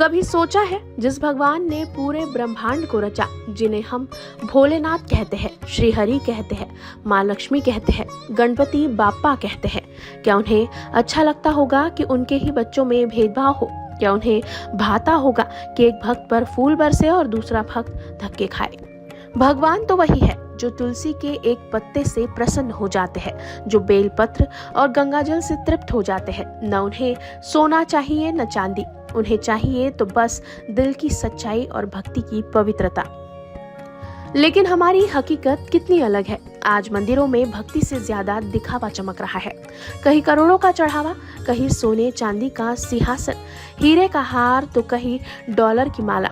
कभी सोचा है जिस भगवान ने पूरे ब्रह्मांड को रचा, जिन्हें हम भोलेनाथ कहते हैं, श्री हरि कहते हैं, माँ लक्ष्मी कहते हैं, गणपति बाप्पा कहते हैं, क्या उन्हें अच्छा लगता होगा कि उनके ही बच्चों में भेदभाव हो? क्या उन्हें भाता होगा कि एक भक्त पर फूल बरसे और दूसरा भक्त धक्के खाए? भगवान तो वही है जो तुलसी के एक पत्ते से प्रसन्न हो जाते हैं, जो बेलपत्र और गंगाजल से तृप्त हो जाते हैं। न उन्हें सोना चाहिए न चांदी, उन्हें चाहिए तो बस दिल की सच्चाई और भक्ति की पवित्रता। लेकिन हमारी हकीकत कितनी अलग है। आज मंदिरों में भक्ति से ज्यादा दिखावा चमक रहा है। कहीं करोड़ों का चढ़ावा, कहीं सोने चांदी का सिंहासन, हीरे का हार तो कहीं डॉलर की माला,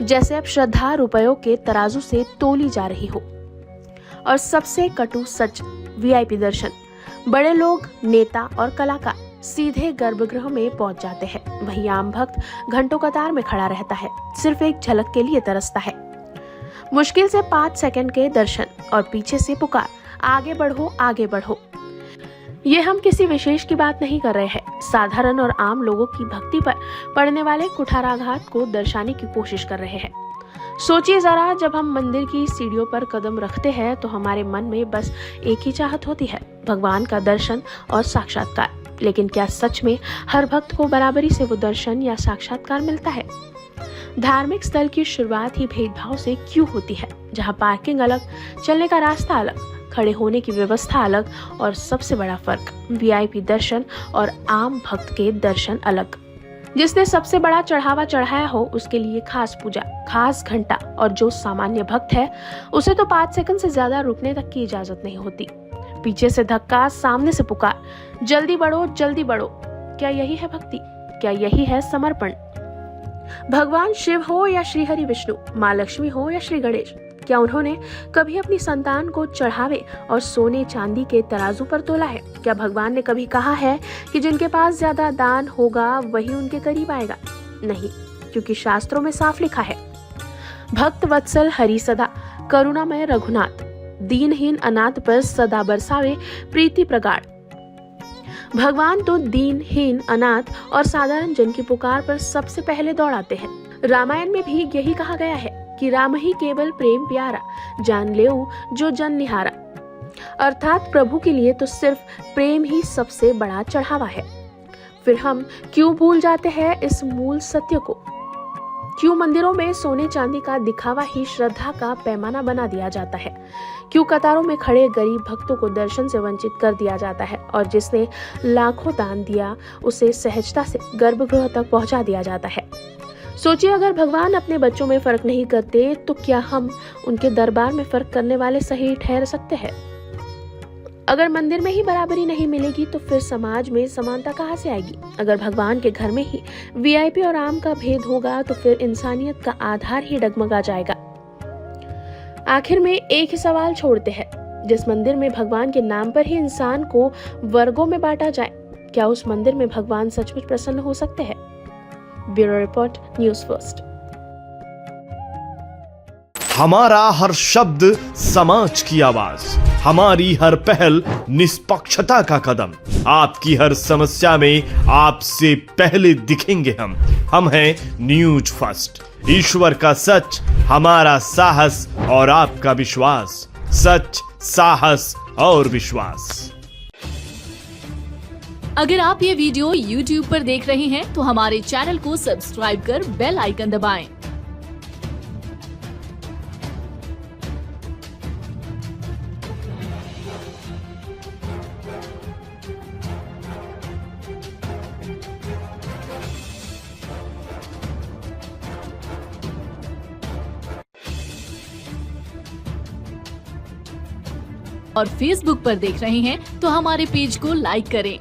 जैसे अब श्रद्धा रुपयों के तराजू से तोली जा रही हो। और सबसे कटु सच, वीआईपी दर्शन। बड़े लोग, नेता और कलाकार सीधे गर्भगृह में पहुंच जाते हैं। वहीं आम भक्त घंटों कतार में खड़ा रहता है, सिर्फ एक झलक के लिए तरसता है। मुश्किल से 5 सेकंड के दर्शन और पीछे से पुकार, आगे बढ़ो आगे बढ़ो। ये हम किसी विशेष की बात नहीं कर रहे हैं, साधारण और आम लोगों की भक्ति पर पड़ने वाले कुठाराघात को दर्शाने की कोशिश कर रहे हैं। सोचिए जरा, जब हम मंदिर की सीढ़ियों पर कदम रखते हैं तो हमारे मन में बस एक ही चाहत होती है, भगवान का दर्शन और साक्षात्कार। लेकिन क्या सच में हर भक्त को बराबरी से वो दर्शन या साक्षात्कार मिलता है? धार्मिक स्थल की शुरुआत ही भेदभाव से क्यों होती है, जहाँ पार्किंग अलग, चलने का रास्ता अलग, खड़े होने की व्यवस्था अलग, और सबसे बड़ा फर्क वीआईपी दर्शन और आम भक्त के दर्शन अलग। जिसने सबसे बड़ा चढ़ावा चढ़ाया हो उसके लिए खास पूजा, खास घंटा, और जो सामान्य भक्त है उसे तो 5 सेकंड से ज्यादा रुकने तक की इजाजत नहीं होती। पीछे से धक्का, सामने से पुकार, जल्दी बढ़ो जल्दी बढ़ो। क्या यही है भक्ति? क्या यही है समर्पण? भगवान शिव हो या श्री हरि विष्णु, माँ लक्ष्मी हो या श्री गणेश, क्या उन्होंने कभी अपनी संतान को चढ़ावे और सोने चांदी के तराजू पर तोला है? क्या भगवान ने कभी कहा है कि जिनके पास ज्यादा दान होगा वही उनके करीब आएगा? नहीं, क्योंकि शास्त्रों में साफ लिखा है, भक्त वत्सल हरि सदा, करुणामय रघुनाथ, दीनहीन अनाथ पर सदा बरसावे प्रीति प्रगाढ़। भगवान तो दीनहीन, अनाथ और साधारण जन की पुकार पर सबसे पहले दौड़ाते हैं। रामायण में भी यही कहा गया है कि राम ही केवल प्रेम प्यारा, जान लेऊ जो जन निहारा। अर्थात प्रभु के लिए तो सिर्फ प्रेम ही सबसे बड़ा चढ़ावा है। फिर हम क्यों भूल जाते हैं इस मूल सत्य को? क्यों मंदिरों में सोने चांदी का दिखावा ही श्रद्धा का पैमाना बना दिया जाता है? क्यों कतारों में खड़े गरीब भक्तों को दर्शन से वंचित कर दिया जाता है, और जिसने लाखों दान दिया उसे सहजता से गर्भगृह तक पहुंचा दिया जाता है? सोचिए, अगर भगवान अपने बच्चों में फर्क नहीं करते तो क्या हम उनके दरबार में फर्क करने वाले सही ठहर सकते हैं? अगर मंदिर में ही बराबरी नहीं मिलेगी तो फिर समाज में समानता कहाँ से आएगी? अगर भगवान के घर में ही वीआईपी और आम का भेद होगा तो फिर इंसानियत का आधार ही डगमगा जाएगा। आखिर में एक ही सवाल छोड़ते हैं, जिस मंदिर में भगवान के नाम पर ही इंसान को वर्गों में बांटा जाए, क्या उस मंदिर में भगवान सचमुच प्रसन्न हो सकते हैं? Bureau report, news first. हमारा हर शब्द समाज की आवाज, हमारी हर पहल निष्पक्षता का कदम। आपकी हर समस्या में आपसे पहले दिखेंगे हम हैं न्यूज फर्स्ट। ईश्वर का सच, हमारा साहस और आपका विश्वास। सच, साहस और विश्वास। अगर आप ये वीडियो YouTube पर देख रहे हैं तो हमारे चैनल को सब्सक्राइब कर बेल आइकन दबाएं। और Facebook पर देख रहे हैं तो हमारे पेज को लाइक करें।